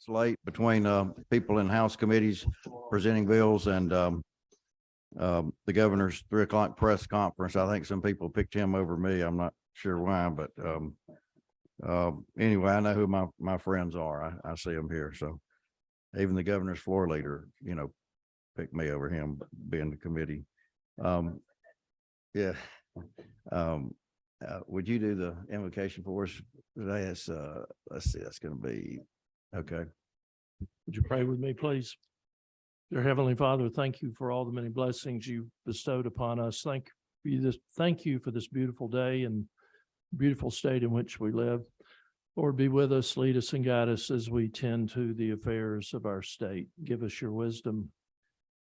late between people in House committees presenting bills and the governor's 3 o'clock press conference. I think some people picked him over me. I'm not sure why, but anyway, I know who my friends are. I see them here. So even the governor's floor leader, picked me over him being the committee. Yeah. Would you do the invocation for us today? It's, let's see, that's going to be, okay. Would you pray with me, please? Dear Heavenly Father, thank you for all the many blessings you bestowed upon us. Thank you for this beautiful day and beautiful state in which we live. Lord, be with us, lead us and guide us as we tend to the affairs of our state. Give us your wisdom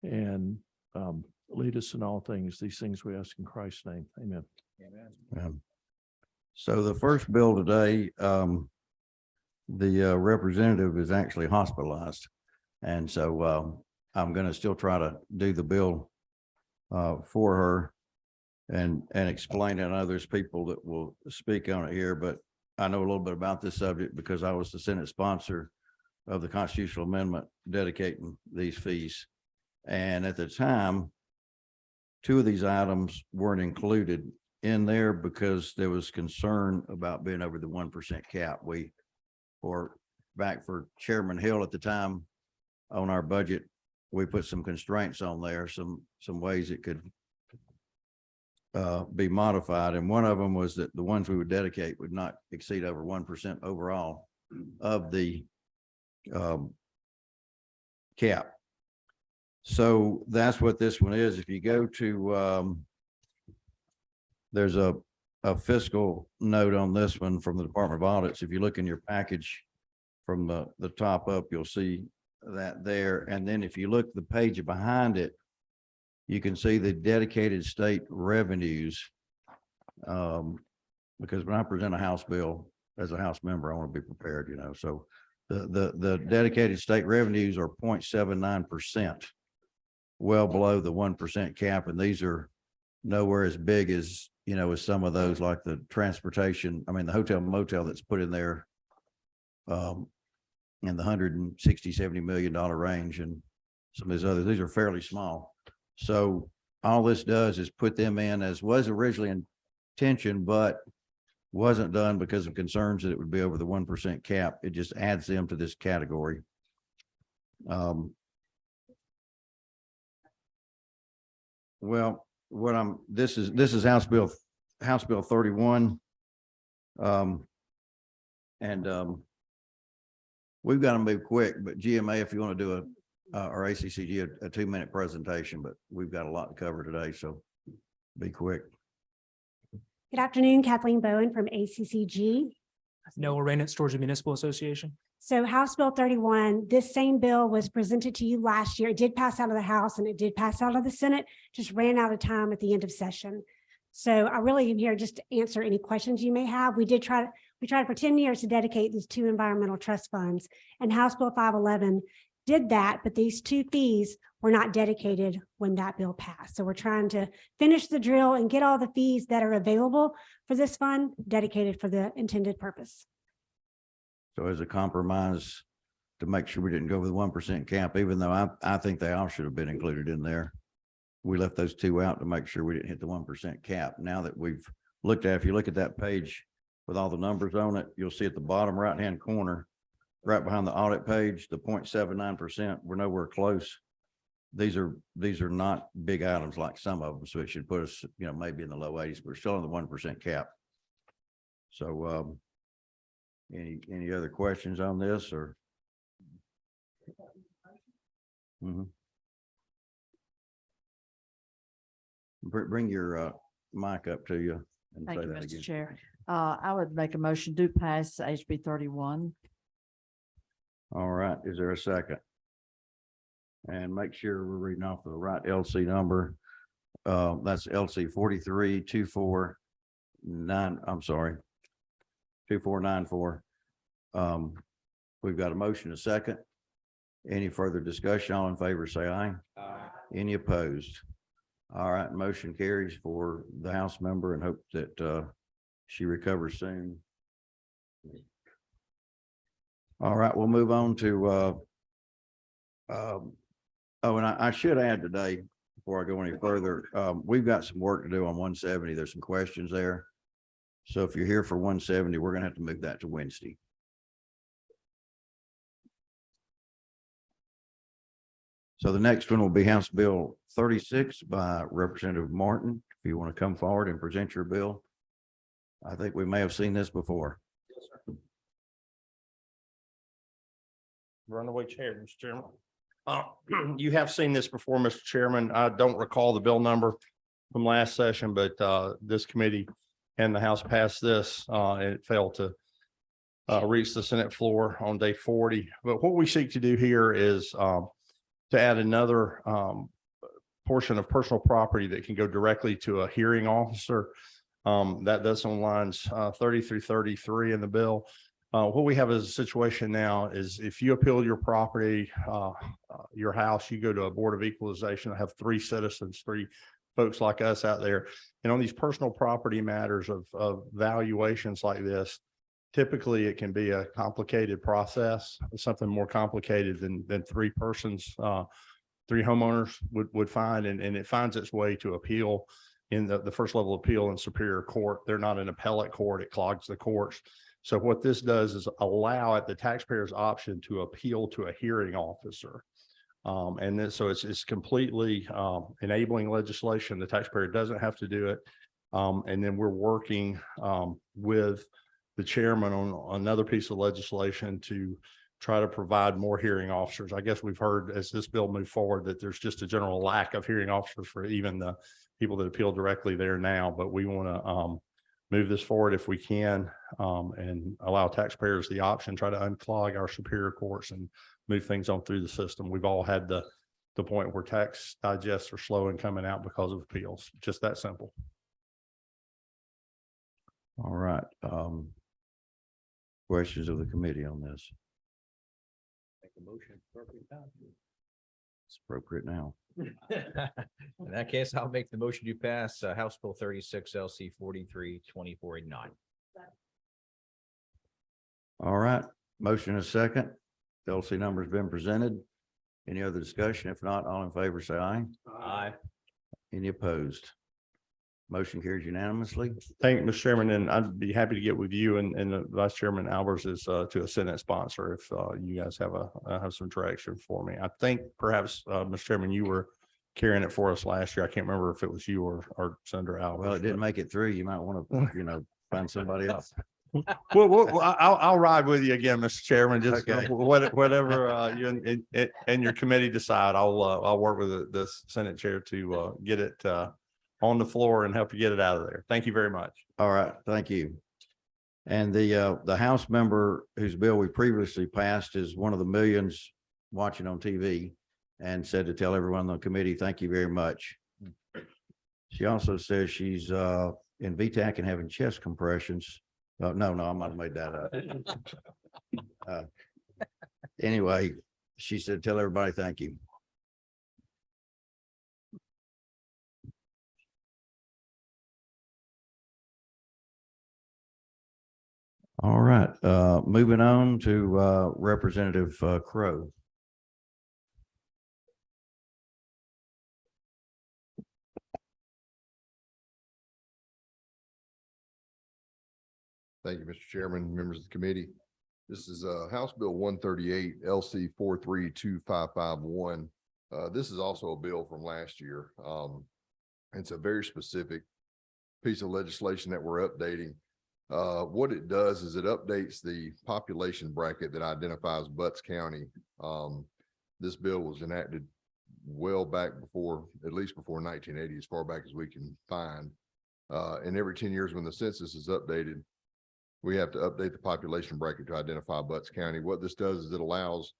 and lead us in all things. These things we ask in Christ's name. Amen. So the first bill today, the representative is actually hospitalized. And so I'm going to still try to do the bill for her and explain it. I know there's people that will speak on it here, but I know a little bit about this subject because I was the Senate sponsor of the constitutional amendment dedicating these fees. And at the time, 2 of these items weren't included in there because there was concern about being over the 1% cap. Back for Chairman Hill at the time on our budget, we put some constraints on there, some ways it could be modified. And one of them was that the ones we would dedicate would not exceed over 1% overall of the cap. So that's what this one is. If you go to, there's a fiscal note on this one from the Department of Audits. If you look in your package from the top up, you'll see that there. And then if you look the page behind it, you can see the dedicated state revenues. Because when I present a House bill as a House member, I want to be prepared, so the dedicated state revenues are 0.79%, well below the 1% cap. And these are nowhere as big as, as some of those, like the transportation. I mean, the hotel motel that's put in there in the $160–70 million range, and some of these others, these are fairly small. So all this does is put them in as was originally intention, but wasn't done because of concerns that it would be over the 1% cap. It just adds them to this category. Well, this is House Bill 31. We've got to move quick, but GMA, if you want to do or ACCG, a 2-minute presentation, but we've got a lot to cover today, so be quick. Good afternoon, Kathleen Bowen from ACCG. Noah Reynolds, Georgia Municipal Association. So House Bill 31, this same bill was presented to you last year. It did pass out of the House and it did pass out of the Senate, just ran out of time at the end of session. So I really am here just to answer any questions you may have. We tried for 10 years to dedicate these 2 environmental trust funds, and House Bill 511 did that, but these 2 fees were not dedicated when that bill passed. So we're trying to finish the drill and get all the fees that are available for this fund dedicated for the intended purpose. So as a compromise to make sure we didn't go over the 1% cap, even though I think they all should have been included in there, we left those 2 out to make sure we didn't hit the 1% cap. Now that we've looked at, if you look at that page with all the numbers on it, you'll see at the bottom right-hand corner, right behind the audit page, the 0.79%, we're nowhere close. These are not big items like some of them. So it should put us, maybe in the low 80s, but we're still on the 1% cap. So, any other questions on this or? Bring your mic up to you. And Thank say you, that Mr. again. Chair. I would make a motion to pass HB 31. All right. Is there a second? And make sure we're reading off the right LC number. That's LC 43249. I'm sorry, 2494. We've got a motion, a second. Any further discussion? All in favor, say aye. Aye. Any opposed? All right, motion carries for the House member, and hope that she recovers soon. All right, we'll move on to, oh, and I should add today, before I go any further, we've got some work to do on 170. There's some questions there. So if you're here for 170, we're gonna have to move that to Wednesday. So the next one will be House Bill 36 by Representative Martin. If you want to come forward and present your bill. I think we may have seen this before. Runaway chair, Mr. Chairman. You have seen this before, Mr. Chairman. I don't recall the bill number from last session, but this committee and the House passed this and it failed to reach the Senate floor on day 40. But what we seek to do here is to add another portion of personal property that can go directly to a hearing officer. That's on lines 30 through 33 in the bill. What we have as a situation now is if you appeal your property, your house, you go to a board of equalization. I have 3 citizens, 3 folks like us out there. And on these personal property matters of valuations like this, typically it can be a complicated process, something more complicated than 3 persons, 3 homeowners would find, and it finds its way to appeal in the first level appeal in Superior Court. They're not an appellate court. It clogs the courts. So what this does is allow at the taxpayer's option to appeal to a hearing officer. And then, so it's completely enabling legislation. The taxpayer doesn't have to do it. And then we're working with the chairman on another piece of legislation to try to provide more hearing officers. I guess we've heard as this bill moved forward that there's just a general lack of hearing officers for even the people that appeal directly there now, but we want to move this forward if we can and allow taxpayers the option, try to unclog our Superior Courts and move things on through the system. We've all had the point where tax digests are slow in coming out because of appeals, just that simple. All right. Questions of the committee on this? It's appropriate now. In that case, I'll make the motion to pass House Bill 36 LC 43-2489. All right, motion is second. The LC number's been presented. Any other discussion? If not, all in favor, say aye. Aye. Any opposed? Motion carries unanimously. Thank you, Mr. Chairman, and I'd be happy to get with you and Vice Chairman Albers is to a Senate sponsor if you guys have some direction for me. I think perhaps, Mr. Chairman, you were carrying it for us last year. I can't remember if it was you or Senator Albers. Well, it didn't make it through. You might want to, find somebody else. Well, I'll ride with you again, Mr. Chairman, just Okay. whatever you and your committee decide. I'll work with the Senate chair to get it on the floor and help you get it out of there. Thank you very much. All right, thank you. And the House member whose bill we previously passed is one of the millions watching on TV and said to tell everyone on the committee, thank you very much. She also says she's in VTAC and having chest compressions. No, I might have made that up. Anyway, she said, tell everybody, thank you. All right, moving on to Representative Crowe. Thank you, Mr. Chairman, members of the committee. This is House Bill 138 LC 432551. This is also a bill from last year. It's a very specific piece of legislation that we're updating. What it does is it updates the population bracket that identifies Butts County. This bill was enacted well back before, at least before 1980, as far back as we can find. And every 10 years when the census is updated, we have to update the population bracket to identify Butts County. What this does is it allows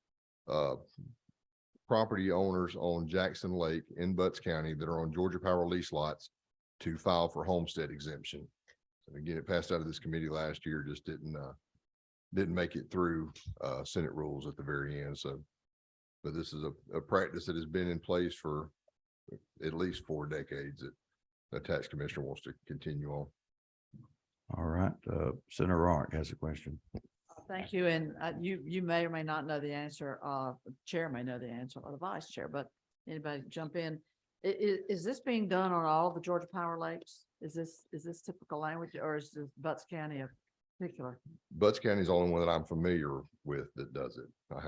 property owners on Jackson Lake in Butts County that are on Georgia Power lease lots to file for homestead exemption. And again, it passed out of this committee last year, just didn't make it through Senate rules at the very end. So, but this is a practice that has been in place for at least 4 decades that the tax commissioner wants to continue on. All right, Senator Rock has a question. Thank you. And you may or may not know the answer. The chair may know the answer or the vice chair, but anybody jump in. Is this being done on all the Georgia Power Lakes? Is this typical language or is this Butts County in particular? Butts County is the only one that I'm familiar with that does it. I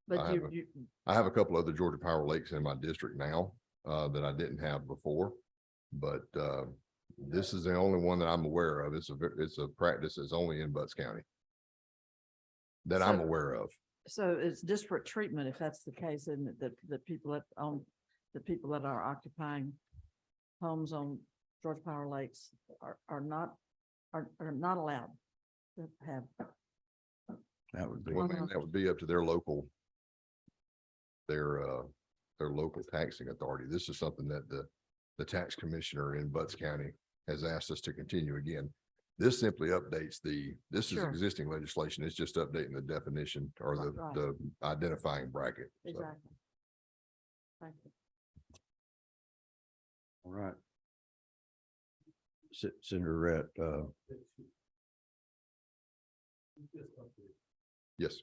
But haven't. I have a couple other Georgia Power Lakes in my district now, that I didn't have before. But, this is the only one that I'm aware of. It's a practice that's only in Butts County that I'm So- aware of. So it's disparate treatment if that's the case, and the people that own, the people that are occupying homes on Georgia Power Lakes are not allowed to have. That would be, Well, then that would be up to their local taxing authority. This is something that the tax commissioner in Butts County has asked us to continue again. This simply updates this is Sure. existing legislation. It's just updating the definition or Right. the identifying bracket. So, Exactly. Thank you. all right. Senator Rhett, yes.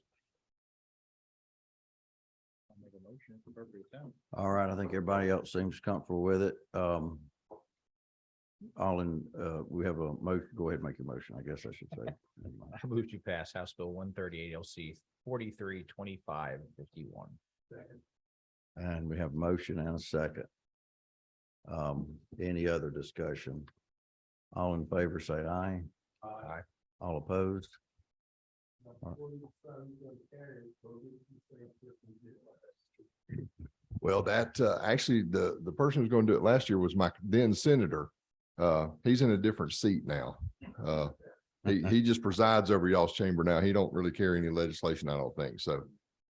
I'll make a motion if appropriate time. all right, I think everybody else seems comfortable with it. We have a motion, go ahead and make your motion, I guess I should say. I move to pass House Bill 138 LC 432551. And we have a motion and a second. Any other discussion? All in favor, say aye. Aye. All opposed? Well, that, actually, the person who's going to do it last year was my then senator. He's in a different seat now. He just presides over y'all's chamber now. He don't really carry any legislation, I don't think. So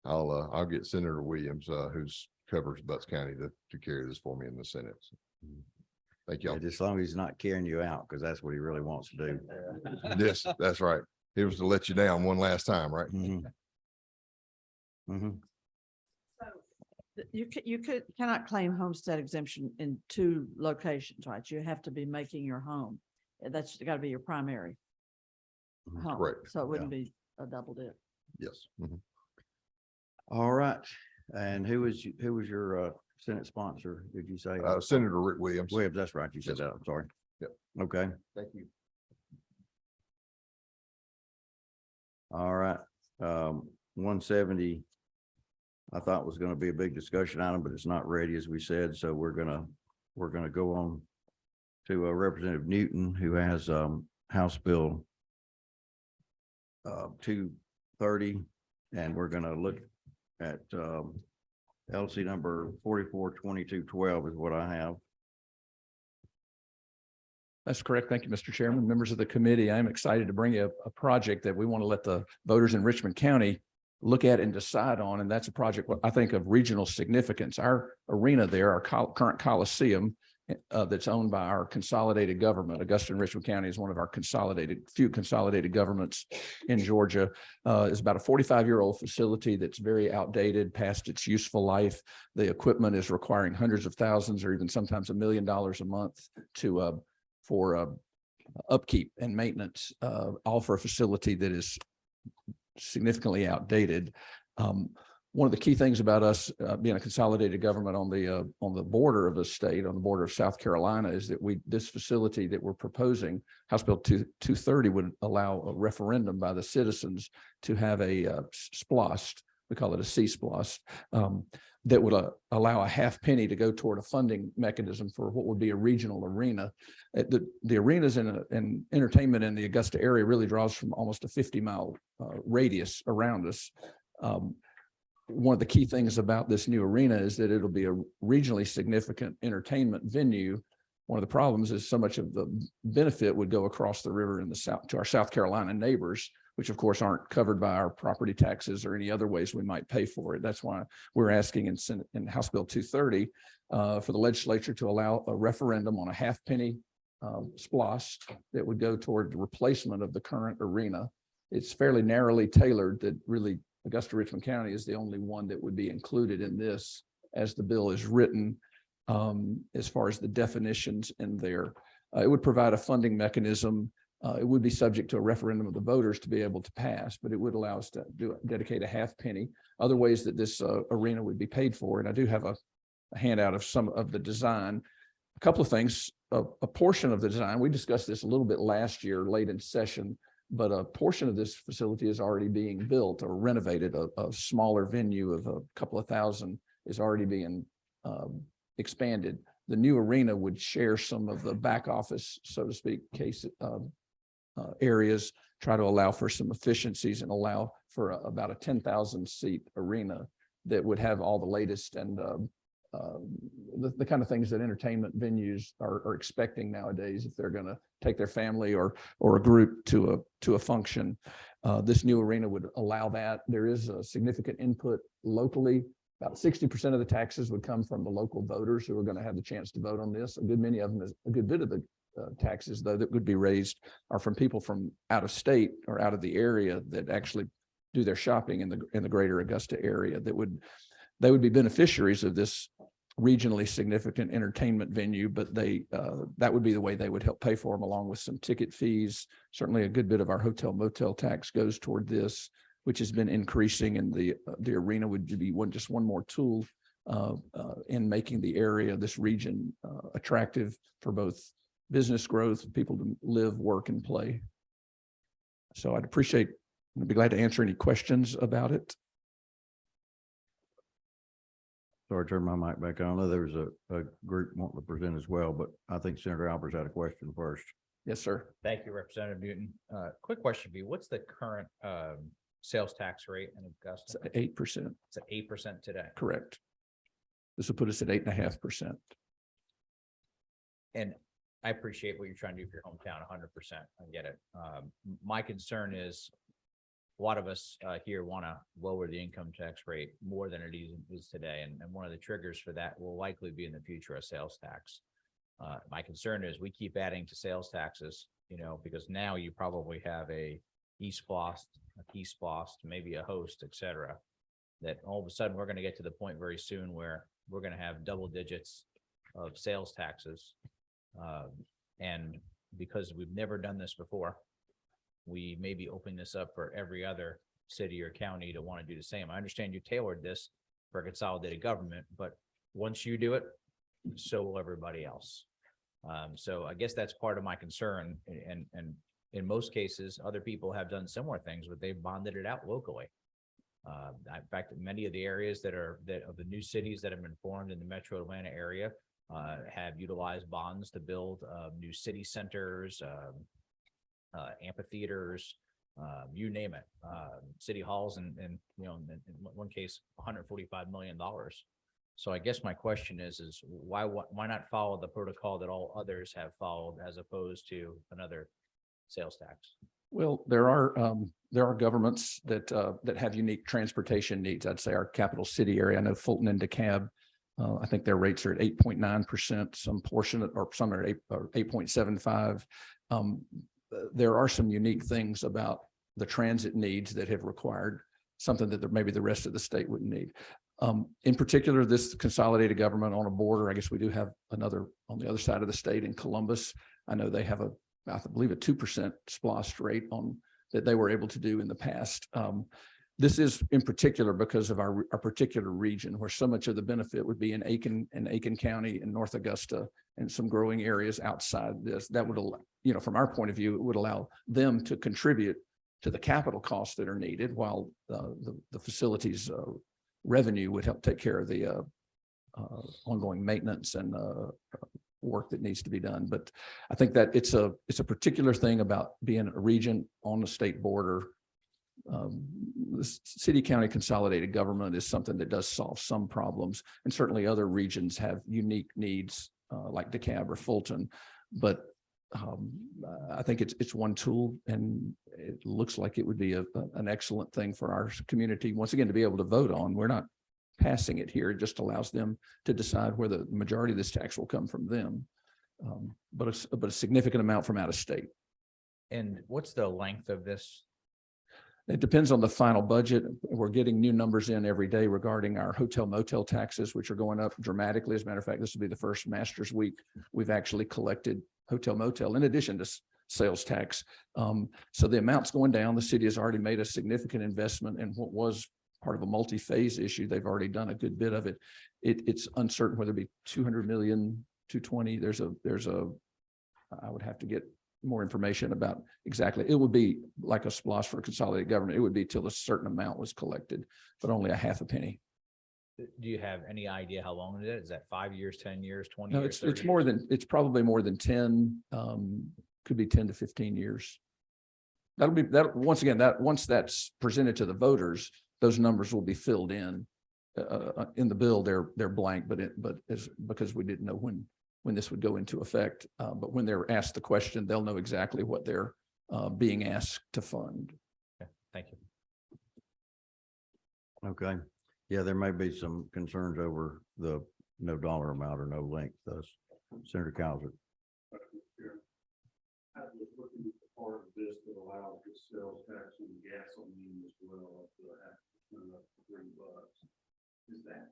I'll get Senator Williams, who's covers Butts County to carry this for me in the Senate. Thank y'all. Just as long as he's not carrying you out, because that's what he really wants to do. Yes, that's right. It was to let you down one last time, right? Mhm. Mhm. You cannot claim homestead exemption in two locations, right? You have to be making your home. That's got to be your primary home. Correct. So it wouldn't be a double dip. Yes. Mhm. All right. And who was your Senate sponsor? Did you say? Senator Rick Williams. Williams, that's right. You said Yes, that. I'm sorry. Yep. Okay. Thank you. All right. 170. I thought was going to be a big discussion item, but it's not ready, as we said. So we're gonna go on to Representative Newton, who has House Bill 230, and we're gonna look at LC number 442212 is what I have. That's correct. Thank you, Mr. Chairman. Members of the committee, I'm excited to bring you a project that we want to let the voters in Richmond County look at and decide on. And that's a project, I think, of regional significance. Our arena there, our current Coliseum, that's owned by our consolidated government. Augusta and Richmond County is one of our few consolidated governments in Georgia. Is about a 45-year-old facility that's very outdated, past its useful life. The equipment is requiring hundreds of thousands or even sometimes $1 million a month for upkeep and maintenance, all for a facility that is significantly outdated. One of the key things about us being a consolidated government on the border of the state, on the border of South Carolina, is that this facility that we're proposing, House Bill 230, would allow a referendum by the citizens to have a SPLOST, we call it a C-SPLOST, that would allow a half penny to go toward a funding mechanism for what would be a regional arena. The arenas and entertainment in the Augusta area really draws from almost a 50-mile radius around us. One of the key things about this new arena is that it'll be a regionally significant entertainment venue. One of the problems is so much of the benefit would go across the river in the south to our South Carolina neighbors, which of course aren't covered by our property taxes or any other ways we might pay for it. That's why we're asking in House Bill 230 for the legislature to allow a referendum on a half penny SPLOST that would go toward the replacement of the current arena. It's fairly narrowly tailored that really Augusta Richmond County is the only one that would be included in this as the bill is written, as far as the definitions in there. It would provide a funding mechanism It would be subject to a referendum of the voters to be able to pass, but it would allow us to dedicate a half penny. Other ways that this arena would be paid for, and I do have a handout of some of the design. A couple of things, a portion of the design, we discussed this a little bit last year, late in session, but a portion of this facility is already being built or renovated. A smaller venue of a couple of thousand is already being expanded. The new arena would share some of the back office, so to speak, areas, try to allow for some efficiencies and allow for about a 10,000 seat arena that would have all the latest and the kind of things that entertainment venues are expecting nowadays if they're going to take their family or a group to a function. This new arena would allow that. There is a significant input locally. About 60% of the taxes would come from the local voters who are going to have the chance to vote on this. A good many of them, a good bit of the taxes though that would be raised are from people from out of state or out of the area that actually do their shopping in the greater Augusta area. They would be beneficiaries of this regionally significant entertainment venue, but that would be the way they would help pay for them, along with some ticket fees. Certainly a good bit of our hotel motel tax goes toward this, which has been increasing, and the arena would be just one more tool in making the area, this region, attractive for both business growth, people to live, work, and play. So I'd be glad to answer any questions about it. Sorry, turn my mic back on. I know there's a group wanting to present as well, but I think Senator Albers had a question first. Yes, sir. Thank you, Representative Newton. Quick question for you. What's the current sales tax rate in Augusta? It's 8%. It's at 8% today. Correct. This will put us at 8.5%. And I appreciate what you're trying to do for your hometown, 100%. I get it. My concern is a lot of us here want to lower the income tax rate more than it is today. And one of the triggers for that will likely be in the future a sales tax. My concern is we keep adding to sales taxes, because now you probably have a eSplost, a KeySplost, maybe a Host, et cetera, that all of a sudden we're going to get to the point very soon where we're going to have double digits of sales taxes. And because we've never done this before, we may be opening this up for every other city or county to want to do the same. I understand you tailored this for consolidated government, but once you do it, so will everybody else. So I guess that's part of my concern. And in most cases, other people have done similar things, but they've bonded it out locally. In fact, many of the areas that of the new cities that have been formed in the Metro Atlanta area have utilized bonds to build new city centers, amphitheaters, you name it, city halls, and in one case, $145 million. So I guess my question is why not follow the protocol that all others have followed as opposed to another sales tax? Well, there are governments that have unique transportation needs. I'd say our capital city area. I know Fulton and DeKalb. I think their rates are at 8.9%. Some portion or some are 8.75. There are some unique things about the transit needs that have required something that maybe the rest of the state wouldn't need. In particular, this consolidated government on a border, I guess we do have another on the other side of the state in Columbus. I know they have I believe a 2% SPLOST rate on that they were able to do in the past. This is in particular because of our particular region where so much of the benefit would be in Aiken County and North Augusta and some growing areas outside this. That would, from our point of view, it would allow them to contribute to the capital costs that are needed while the facilities revenue would help take care of the ongoing maintenance and work that needs to be done. But I think that it's a particular thing about being a region on the state border. The city county consolidated government is something that does solve some problems, and certainly other regions have unique needs like DeKalb or Fulton. But I think it's one tool, and it looks like it would be an excellent thing for our community once again to be able to vote on. We're not passing it here; it just allows them to decide where the majority of this tax will come from them, but a significant amount from out of state. And what's the length of this? It depends on the final budget. We're getting new numbers in every day regarding our hotel motel taxes, which are going up dramatically. As a matter of fact, this will be the first Masters Week we've actually collected hotel motel, in addition to sales tax. So the amount's going down. The city has already made a significant investment in what was part of a multi-phase issue. They've already done a good bit of it. It's uncertain whether it be 200 million, 220. I would have to get more information about exactly. It would be like a SPOS for consolidated government. It would be till a certain amount was collected, but only a half a penny. Do you have any idea how long it is? Is that 5 years, 10 years, 20 No, years? it's 30 more years? than, it's probably more than 10, could be 10 to 15 years. Once again, once that's presented to the voters, those numbers will be filled in the bill. They're blank, because we didn't know when this would go into effect. But when they're asked the question, they'll know exactly what they're being asked to fund. Okay, thank you. Okay. Yeah, there may be some concerns over the no dollar amount or no length, thus Senator Cowser. I was looking at the part of this that allows the sales tax on gasoline as well, up to $0.5% up to $3. Is that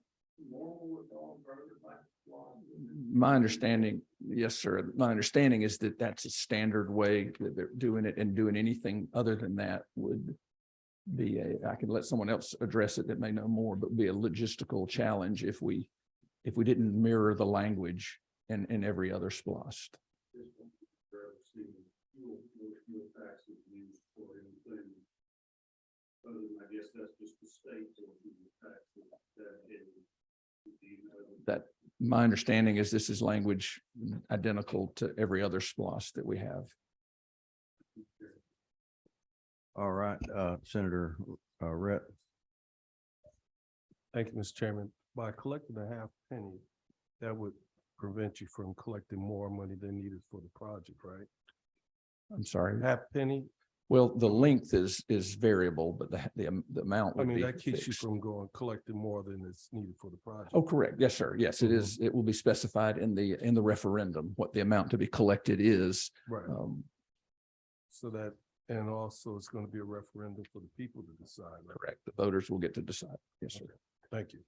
normal with all burgers like? My understanding, yes, sir. My understanding is that that's a standard way that they're doing it, and doing anything other than that would be I can let someone else address it that may know more, but be a logistical challenge if we didn't mirror the language in every other SPOS. Fuel taxes used for anything. Other than, I guess that's just the state or taxes That my understanding is this is language identical to every other SPOS that we have. All right, Senator Rhett. Thank you, Mr. Chairman. By collecting a half penny, that would prevent you from collecting more money than needed for the project, right? I'm sorry. Half penny, Well, the length is variable, but the amount I would mean, be that keeps you fixed. from collecting more than is needed for the project. Oh, correct. Yes, sir. Yes, it is. It will be specified in the referendum, what the amount to be collected is. Right. So that, and also it's going to be a referendum for the people to decide. Right? Correct. The voters will get to decide. Yes, sir. Thank you.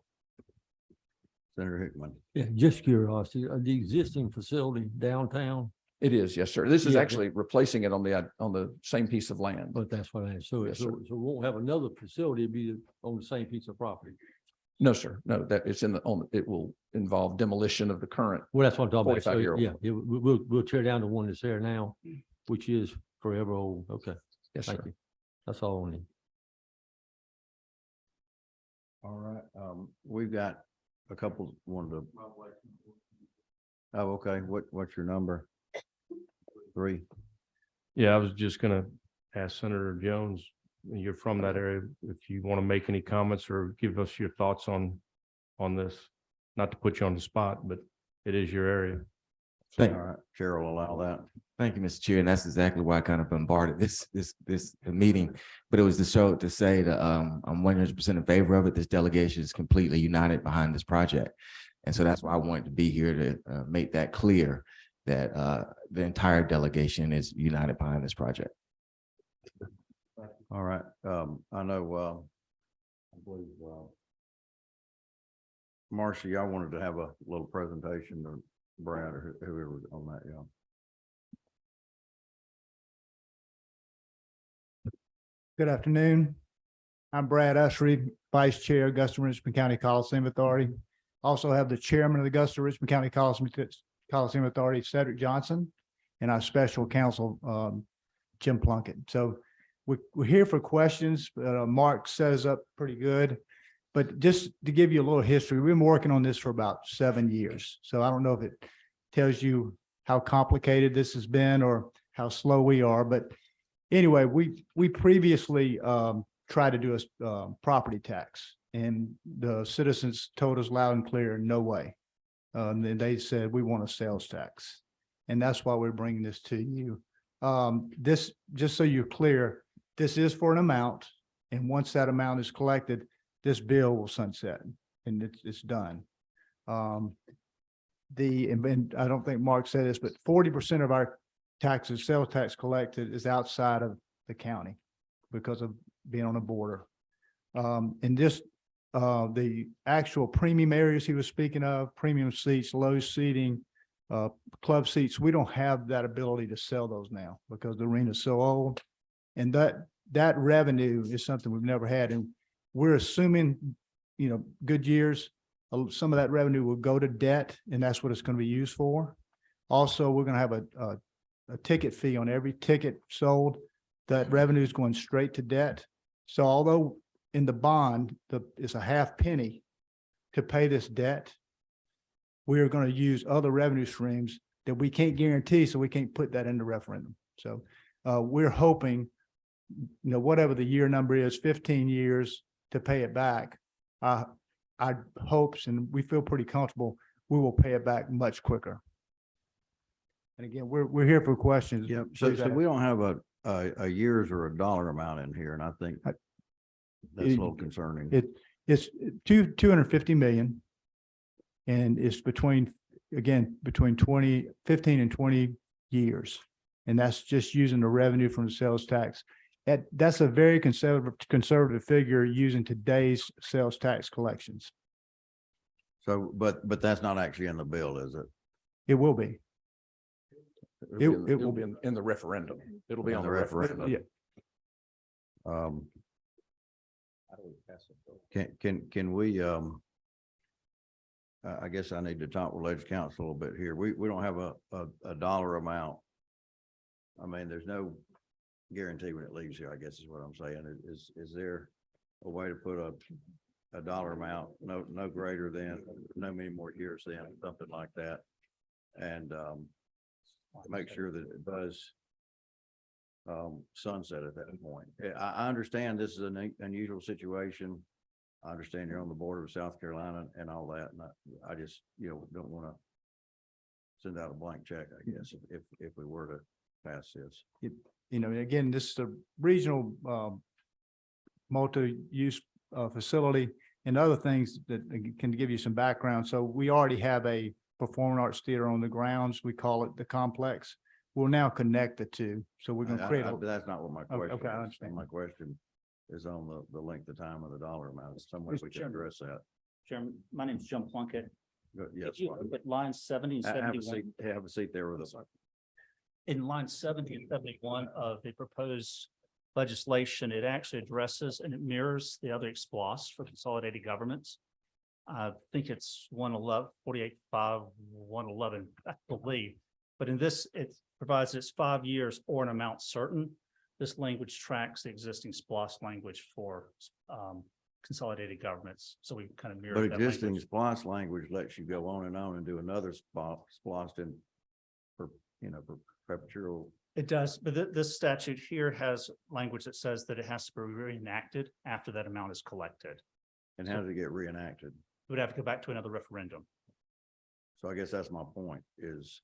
Senator Hickman. Yeah, just curiosity, the existing facility downtown, It is. Yes, sir. This is Yeah, actually replacing it on the same piece of land. but that's what I asked. So, Yes, so, sir. so we won't have another facility, it'd be on the same piece of property. No, sir. No, that it's it will involve demolition of the current. Well, that's what I'm talking about. So, 45-year-old. yeah, we'll tear down the one that's there now, which is forever old. Okay, Yes, sir. thank you. That's all I need. All right, we've got a couple wanted to. Oh, okay. What's your number? 3. Yeah, I was just gonna ask Senator Jones, you're from that area, if you want to make any comments or give us your thoughts on this. Not to put you on the spot, but it is your area. All right, Chair will allow that. Thank you, Mr. Chair. And that's exactly why I kind of bombarded this meeting. But it was to say that I'm 100% in favor of it. This delegation is completely united behind this project. And so that's why I wanted to be here to make that clear that the entire delegation is united behind this project. All right, I know, I believe, Marcia, y'all wanted to have a little presentation, or Brad, or whoever on that, yeah. Good afternoon. I'm Brad Usry, Vice Chair, Augusta Richmond County Coliseum Authority. Also have the Chairman of the Augusta Richmond County Coliseum Authority, Cedric Johnson, and our Special Counsel, Jim Plunkett. So we're here for questions. Mark set us up pretty good. But just to give you a little history, we've been working on this for about 7 years. So I don't know if it tells you how complicated this has been or how slow we are, but anyway, we previously tried to do a property tax, and the citizens told us loud and clear, no way. And they said, we want a sales tax. And that's why we're bringing this to you. This, just so you're clear, this is for an amount. And once that amount is collected, this bill will sunset and it's done. And I don't think Mark said this, but 40% of our taxes, sales tax collected is outside of the county because of being on a border. And this, the actual premium areas he was speaking of, premium seats, low seating, club seats, we don't have that ability to sell those now because the arena's so old. And that revenue is something we've never had. And we're assuming, good years, some of that revenue will go to debt, and that's what it's going to be used for. Also, we're going to have a ticket fee on every ticket sold. That revenue is going straight to debt. So although in the bond, it's a half penny to pay this debt, we are going to use other revenue streams that we can't guarantee, so we can't put that in the referendum. So we're hoping, whatever the year number is, 15 years to pay it back. Our hopes, and we feel pretty comfortable, we will pay it back much quicker. And again, we're here for questions. Yep. So we don't have a years or a dollar amount in here, and I think that's a little concerning. It's 250 million. And it's between 15 and 20 years. And that's just using the revenue from the sales tax. That's a very conservative figure using today's sales tax collections. So, but that's not actually in the bill, is it? It will be. It will be in the referendum. It'll be In on the the referendum. Yeah. Can we, I guess I need to talk with Ledge Council a little bit here. We don't have a dollar amount. I mean, there's no guarantee when it leaves here, I guess is what I'm saying. Is there a way to put a dollar amount, no greater than, no many more years than, something like that? And make sure that it does sunset at that point. I understand this is an unusual situation. I understand you're on the border of South Carolina and all that, and I just, don't want to send out a blank check, I guess, if we were to pass this. Again, this is a regional multi-use facility and other things that can give you some background. So we already have a performing arts theater on the grounds. We call it the complex. We'll now connect the two. So we're going to create. That's not what my question Okay, I is. understand. My question is on the length of time of the dollar amount. Some way we can address that. Chairman, my name is Jim Plunkett. Yes. If you look at line 70 and Have a 71, seat, have a seat there with us. in line 70 and 71 of the proposed legislation, it actually addresses and it mirrors the other exploits for consolidated governments. I think it's 111, 48.5, 111, I believe. But in this, it provides it's 5 years or an amount certain. This language tracks the existing SPLOST language for consolidated governments. So we kind of mirror. But that existing language. SPOS language lets you go on and do another SPOS in for perpetual. It does, but this statute here has language that says that it has to be reenacted after that amount is collected. And how does it get reenacted? It would have to go back to another referendum. So I guess that's my point is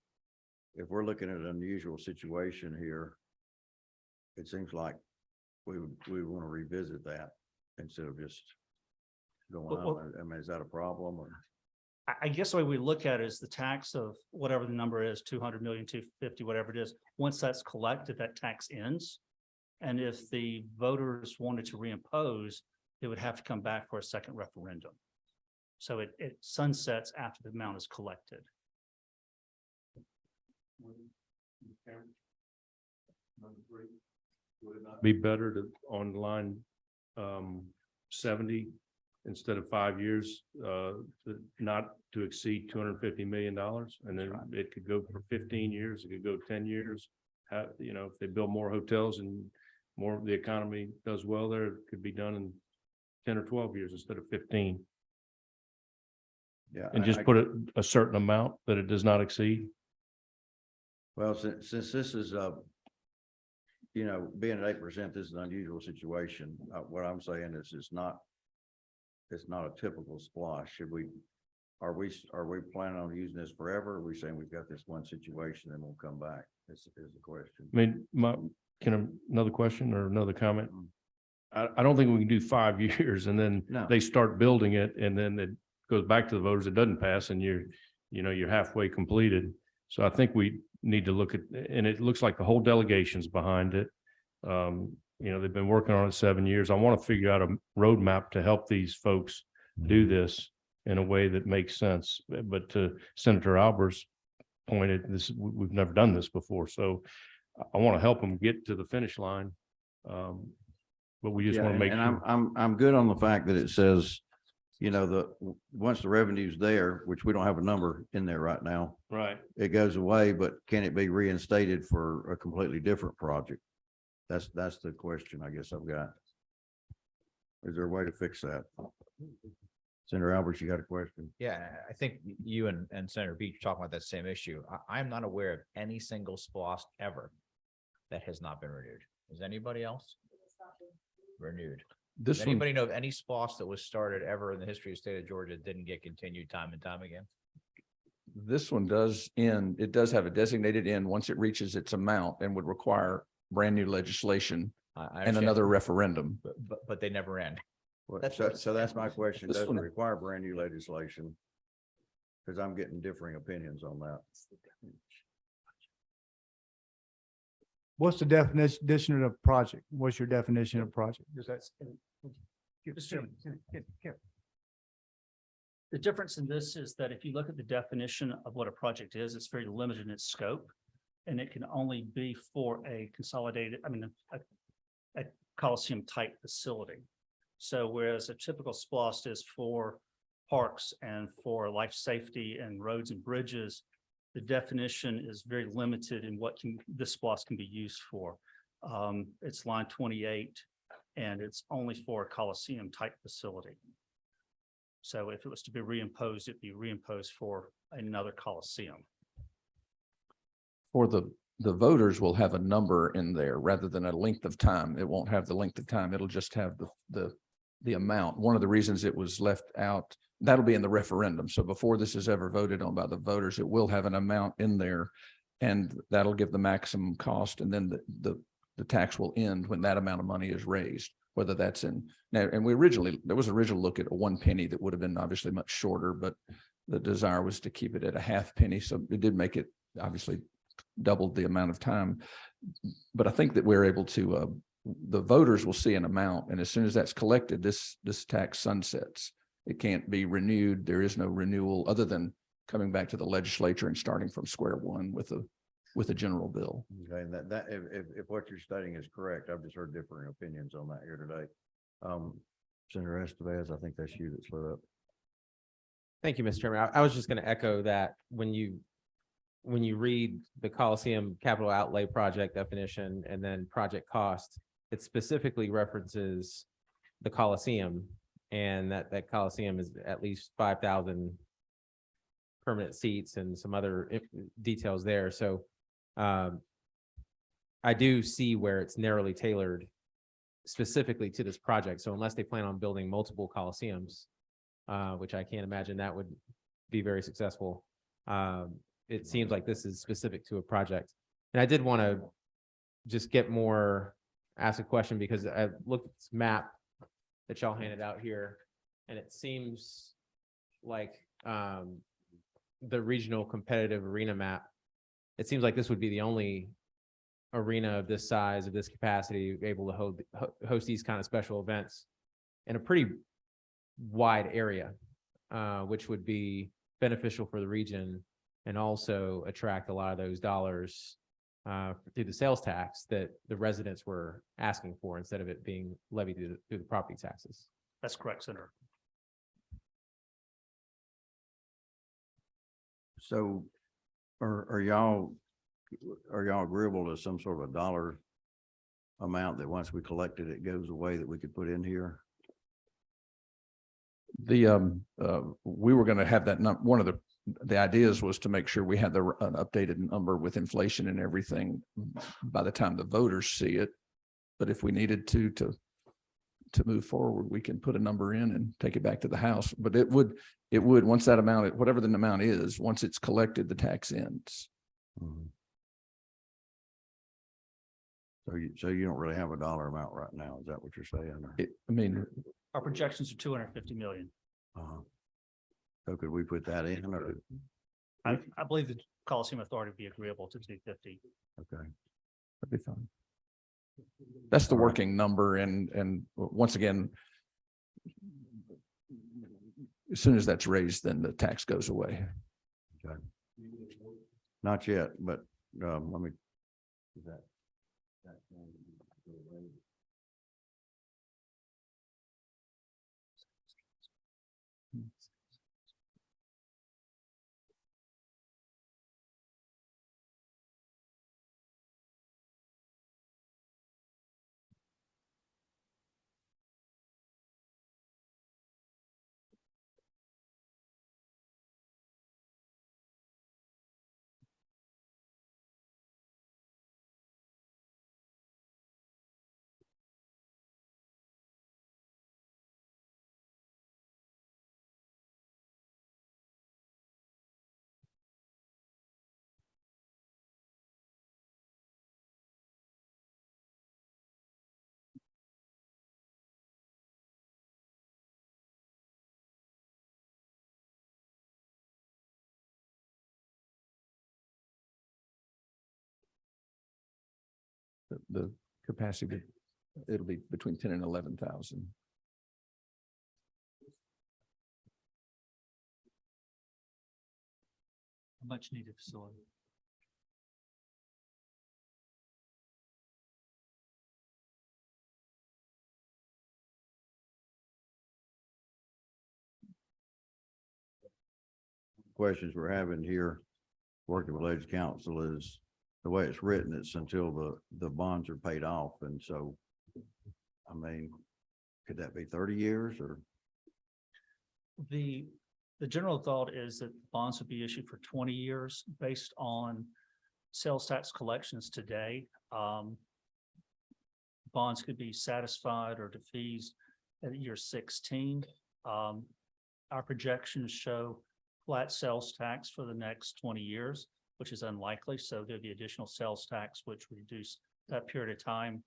if we're looking at an unusual situation here, it seems like we want to revisit that instead of just going Well, on. I mean, is that a problem or? I guess the way we look at it is the tax of whatever the number is, 200 million, 250, whatever it is. Once that's collected, that tax ends. And if the voters wanted to reimpose, it would have to come back for a second referendum. So it sunsets after the amount is collected. Be better to on line 70 instead of 5 years, not to exceed $250 million. And then it could go for 15 years, it could go 10 years. If they build more hotels and more of the economy does well there, it could be done in 10 or 12 years instead of 15. Yeah. And just put a certain amount that it does not exceed. Well, since this is being at 8%, this is an unusual situation. What I'm saying is it's not a typical splosh. Are we planning on using this forever? Or are we saying we've got this one situation and we'll come back? Is the question. I mean, another question or another comment? I don't think we can do 5 years and then No. they start building it and then it goes back to the voters, it doesn't pass and you're halfway completed. So I think we need to look at, and it looks like the whole delegation's behind it. They've been working on it 7 years. I want to figure out a roadmap to help these folks do this in a way that makes sense. But to Senator Albert's disappointed. We've never done this before, so I want to help them get to the finish line. But we just Yeah, want to make and sure. I'm good on the fact that it says, once the revenue's there, which we don't have a number in there right now, Right. it goes away, but can it be reinstated for a completely different project? That's the question I guess I've got. Is there a way to fix that? Senator Alberts, you got a question? Yeah, I think you and Senator Beach talking about that same issue. I'm not aware of any single SPOS ever that has not been renewed. Is anybody else? Renewed. This Does one, anybody know of any SPOS that was started ever in the history of the state of Georgia that didn't get continued time and time again? this one does end, it does have a designated end once it reaches its amount and would require brand new legislation I and understand, another referendum. but they never end. So that's my question. This Does it one- require brand new legislation? Because I'm getting differing opinions on that. What's the definition of project? What's your definition of project? The difference in this is that if you look at the definition of what a project is, it's very limited in its scope. And it can only be for a consolidated, a Coliseum type facility. So whereas a typical SPOS is for parks and for life safety and roads and bridges, the definition is very limited in what this SPOS can be used for. It's line 28, and it's only for a Coliseum type facility. So if it was to be reimposed, it'd be reimposed for another Coliseum. For the voters will have a number in there rather than a length of time. It won't have the length of time. It'll just have the amount. One of the reasons it was left out, that'll be in the referendum. So before this is ever voted on by the voters, it will have an amount in there. And that'll give the maximum cost. And then the tax will end when that amount of money is raised, whether that's in now. And there was original look at a 1 penny that would have been obviously much shorter, but the desire was to keep it at a half penny. So it did make it obviously doubled the amount of time. But I think that we're able to, the voters will see an amount, and as soon as that's collected, this tax sunsets. It can't be renewed. There is no renewal other than coming back to the legislature and starting from square one with a general bill. Okay, and that if what you're stating is correct, I've just heard differing opinions on that here today. Senator Estevez, I think that's you that slid up. Thank you, Mr. Chairman. I was just going to echo that when you read the Coliseum capital outlay project definition and then project cost, it specifically references the Coliseum, and that Coliseum is at least 5,000 permanent seats and some other details there. So I do see where it's narrowly tailored specifically to this project. So unless they plan on building multiple Coliseums, which I can't imagine that would be very successful, it seems like this is specific to a project. And I did want to just ask a question, because I looked at this map that y'all handed out here, and it seems like the regional competitive arena map, it seems like this would be the only arena of this size, of this capacity, able to host these kind of special events in a pretty wide area, which would be beneficial for the region and also attract a lot of those dollars through the sales tax that the residents were asking for, instead of it being levied through the property taxes. That's correct, Senator. So are y'all agreeable to some sort of a dollar amount that once we collect it, it goes away, that we could put in here? We were going to have that one of the ideas was to make sure we had an updated number with inflation and everything by the time the voters see it. But if we needed to move forward, we can put a number in and take it back to the House. But it would, once that amount, whatever the amount is, once it's collected, the tax ends. Mhm. So you don't really have a dollar amount right now. Is that what you're saying? Or- Our projections are 250 million. So could we put that in, or? I believe the Coliseum Authority would be agreeable to 250. Okay. That'd be fine. That's the working number. And once again, as soon as that's raised, then the tax goes away. Okay. Not yet, but let me. Is that? The capacity, it'll be between 10 and 11,000. Much needed facility. Questions we're having here, working with Edge Council, is the way it's written, it's until the bonds are paid off. And so, I mean, could that be 30 years or? The general thought is that bonds would be issued for 20 years based on sales tax collections today. Bonds could be satisfied or defeased at year 16. Our projections show flat sales tax for the next 20 years, which is unlikely. So there'd be additional sales tax, which would reduce that period of time.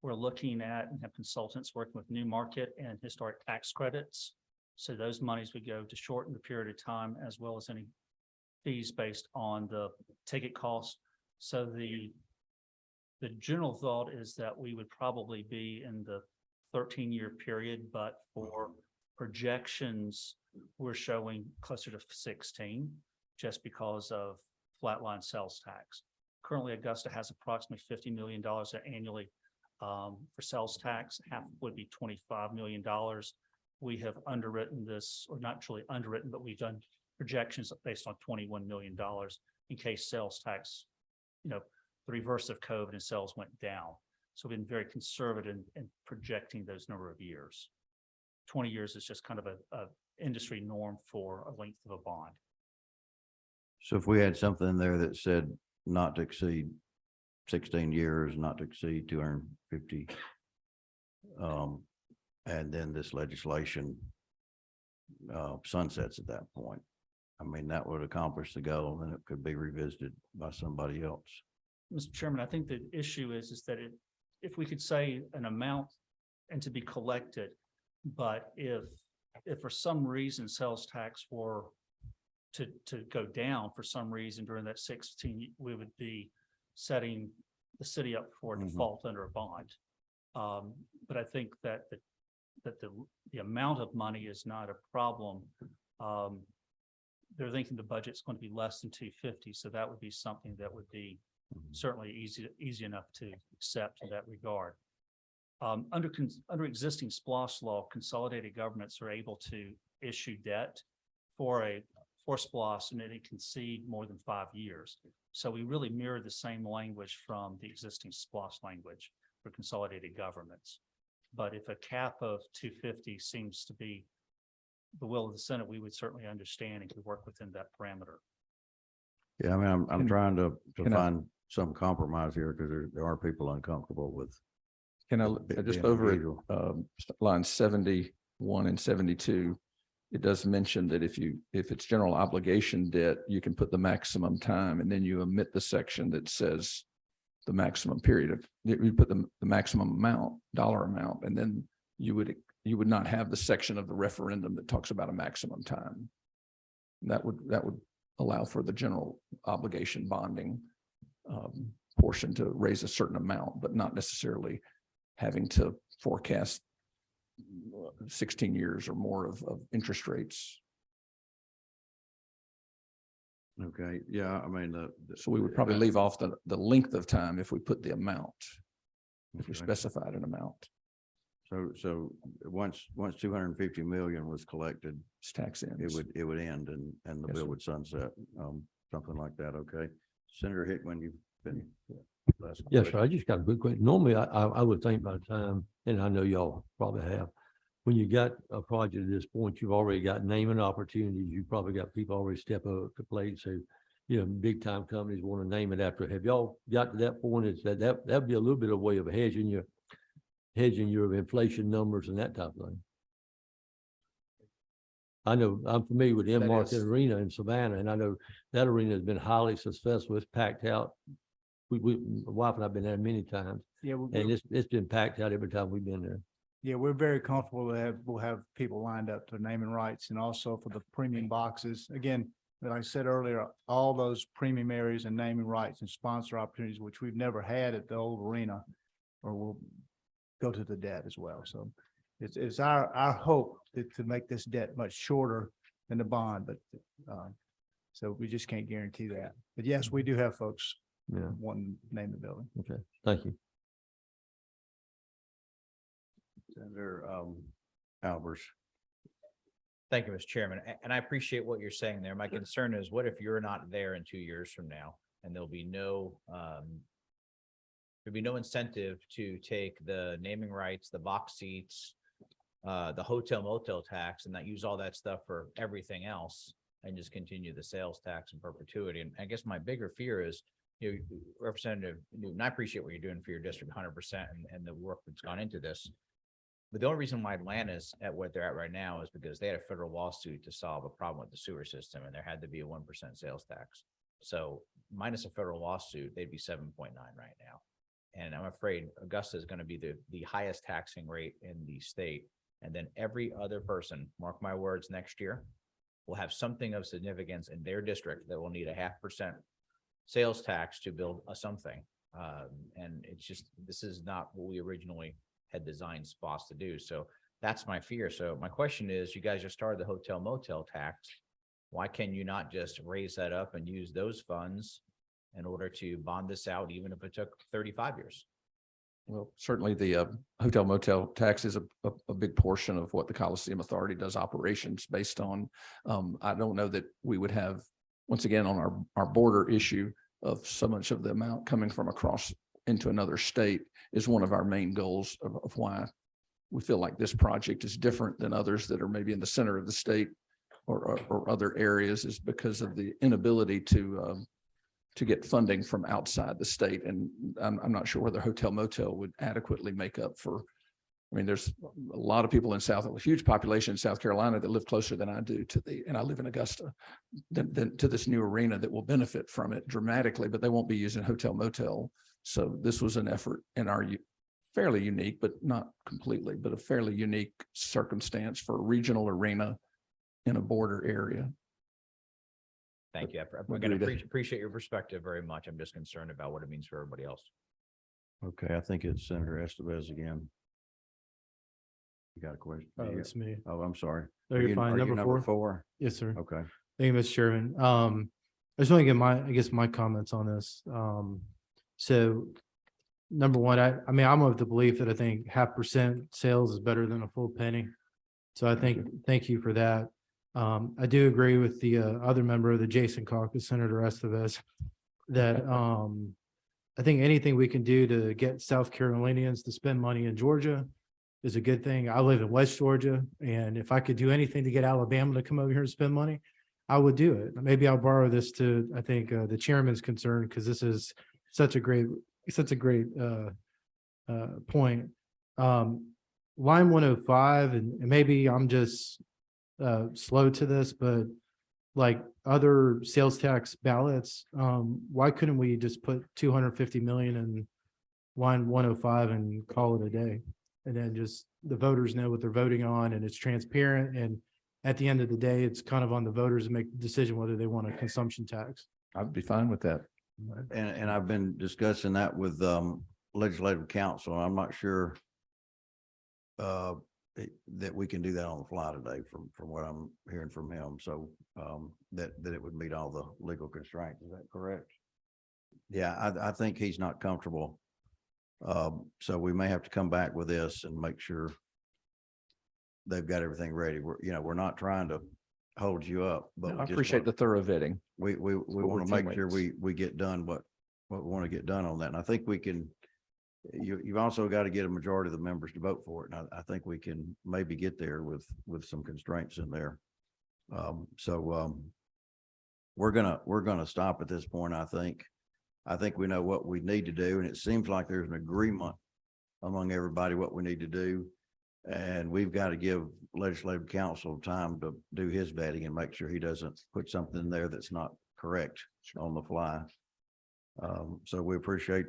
We're looking at and have consultants working with New Market and historic tax credits. So those monies would go to shorten the period of time, as well as any fees based on the ticket cost. So the general thought is that we would probably be in the 13-year period, but for projections, we're showing closer to 16 just because of flatline sales tax. Currently, Augusta has approximately $50 million annually for sales tax. Half would be $25 million. We have underwritten this, or not truly underwritten, but we've done projections based on $21 million in case sales tax, the reverse of COVID and sales went down. So we've been very conservative in projecting those number of years. 20 years is just kind of a industry norm for a length of a bond. So if we had something in there that said not to exceed 16 years, not to exceed 250, and then this legislation sunsets at that point, I mean, that would accomplish the goal, and it could be revisited by somebody else. Mr. Chairman, I think the issue is that if we could say an amount and to be collected, but if for some reason sales tax were to go down for some reason during that 16, we would be setting the city up for a default under a bond. But I think that the amount of money is not a problem. They're thinking the budget's going to be less than 250, so that would be something that would be certainly easy enough to accept in that regard. Under existing SPLOST law, consolidated governments are able to issue debt for SPLOST, and it can exceed more than 5 years. So we really mirror the same language from the existing SPLOST language for consolidated governments. But if a cap of 250 seems to be the will of the Senate, we would certainly understand and could work within that parameter. Yeah, I mean, I'm trying to can I- find some compromise here, because there are people uncomfortable with. Can I, Be- just being over unusual. at line 71 and 72, it does mention that if it's general obligation debt, you can put the maximum time, and then you omit the section that says the maximum period of, you put the maximum amount, dollar amount, and then you would not have the section of the referendum that talks about a maximum time. That would allow for the general obligation bonding portion to raise a certain amount, but not necessarily having to forecast 16 years or more of interest rates. Okay, yeah, I mean, So we would probably leave off the length of time if we put the amount, if we Okay. specified an amount, So once 250 million was collected, it's tax ends. it would end and the Yes, bill sir. would sunset, something like that. Okay. Senator Hickman, you've been. asked a Yes, question. sir. I just got a quick question. Normally, I would think by the time, and I know y'all probably have, when you got a project at this point, you've already got naming opportunities. You probably got people already step up to plate. So, big time companies want to name it after. Have y'all got to that point? Is that'd be a little bit of way of hedging your inflation numbers and that type of thing. I know I'm familiar with the That Market is- Arena in Savannah, and I know that arena has been highly successful. It's packed out. My wife and I've been there many times, Yeah, and it's been packed out every time we've been there. yeah, we're very comfortable we'll have people lined up to naming rights and also for the premium boxes. Again, like I said earlier, all those premium areas and naming rights and sponsor opportunities, which we've never had at the old arena, or will go to the debt as well. So it's our hope to make this debt much shorter than the bond, but so we just can't guarantee that. But yes, we do have folks Yeah, wanting to name the building. okay, thank you. Senator, Albers. Thank you, Mr. Chairman. And I appreciate what you're saying there. My concern is what if you're not there in 2 years from now and there'll be no incentive to take the naming rights, the box seats, the hotel motel tax and not use all that stuff for everything else and just continue the sales tax in perpetuity. And I guess my bigger fear is, Representative Newton, I appreciate what you're doing for your district 100% and the work that's gone into this. But the only reason why Atlanta's at what they're at right now is because they had a federal lawsuit to solve a problem with the sewer system and there had to be a 1% sales tax. So minus a federal lawsuit, they'd be 7.9 right now. And I'm afraid Augusta is going to be the highest taxing rate in the state. And then every other person, mark my words, next year will have something of significance in their district that will need a 0.5% sales tax to build a something. And it's just, this is not what we originally had designed SPOS to do. So that's my fear. So my question is, you guys just started the hotel motel tax. Why can you not just raise that up and use those funds in order to bond this out, even if it took 35 years? Well, certainly the hotel motel tax is a big portion of what the Coliseum Authority does operations based on. I don't know that we would have, once again, on our border issue of so much of the amount coming from across into another state is one of our main goals of why we feel like this project is different than others that are maybe in the center of the state or other areas, is because of the inability to get funding from outside the state. And I'm not sure whether hotel motel would adequately make up for. I mean, there's a lot of people in a huge population in South Carolina that live closer than I do and I live in Augusta, than to this new arena that will benefit from it dramatically, but they won't be using hotel motel. So this was an effort in our fairly unique, but not completely, but a fairly unique circumstance for a regional arena in a border area. Thank you. Again, appreciate your perspective very much. I'm just concerned about what it means for everybody else. Okay, I think it's Senator Estevez again. You got a question? Oh, it's me. Oh, I'm sorry. No, Are you're you- fine. are you Number 4? Yes, sir. Okay. Thank you, Mr. Chairman. I just want to get my comments on this. So number one, I mean, I'm of the belief that I think 0.5% sales is better than a full penny. So I think, thank you for that. I do agree with the other member of the Jason Caucus, Senator Estevez, that I think anything we can do to get South Carolinians to spend money in Georgia is a good thing. I live in West Georgia, and if I could do anything to get Alabama to come over here and spend money, I would do it. Maybe I'll borrow this to, I think, the chairman's concern, because this is such a great point. Line 105, and maybe I'm just slow to this, but like other sales tax ballots, why couldn't we just put 250 million in line 105 and call it a day? And then just the voters know what they're voting on, and it's transparent. And at the end of the day, it's kind of on the voters to make the decision whether they want a consumption tax. I'd be fine with that. And I've been discussing that with legislative council. I'm not sure that we can do that on the fly today from what I'm hearing from him. So, that it would meet all the legal constraints. Is that correct? Yeah, I think he's not comfortable. So we may have to come back with this and make sure they've got everything ready. We're not trying to hold you up, but I appreciate the thorough vetting. we what want to we're make sure teammates. we get done what we want to get done on that. And I think we can, you've also got to get a majority of the members to vote for it. And I think we can maybe get there with some constraints in there. We're gonna stop at this point, I think. I think we know what we need to do, and it seems like there's an agreement among everybody what we need to do. And we've got to give legislative council time to do his vetting and make sure he doesn't put something in there that's not correct on the fly. So we appreciate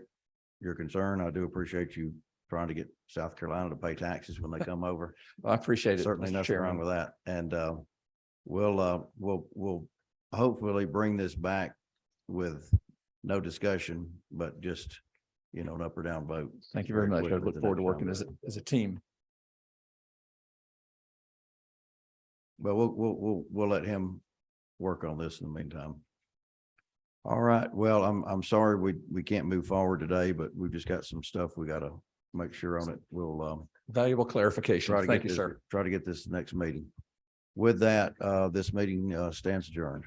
your concern. I do appreciate you trying to get South Carolina to pay taxes when they come over. I appreciate it. Certainly Mr. nothing wrong Chairman. with that. And we'll hopefully bring this back with no discussion, but just, an up or down vote. Thank you very much. I quickly look the forward to next working time. as a team. But we'll let him work on this in the meantime. All right. Well, I'm sorry we can't move forward today, but we've just got some stuff we gotta make sure on it. We'll Valuable clarification. try to Thank get you, this, sir. try to get this next meeting. With that, this meeting stands adjourned.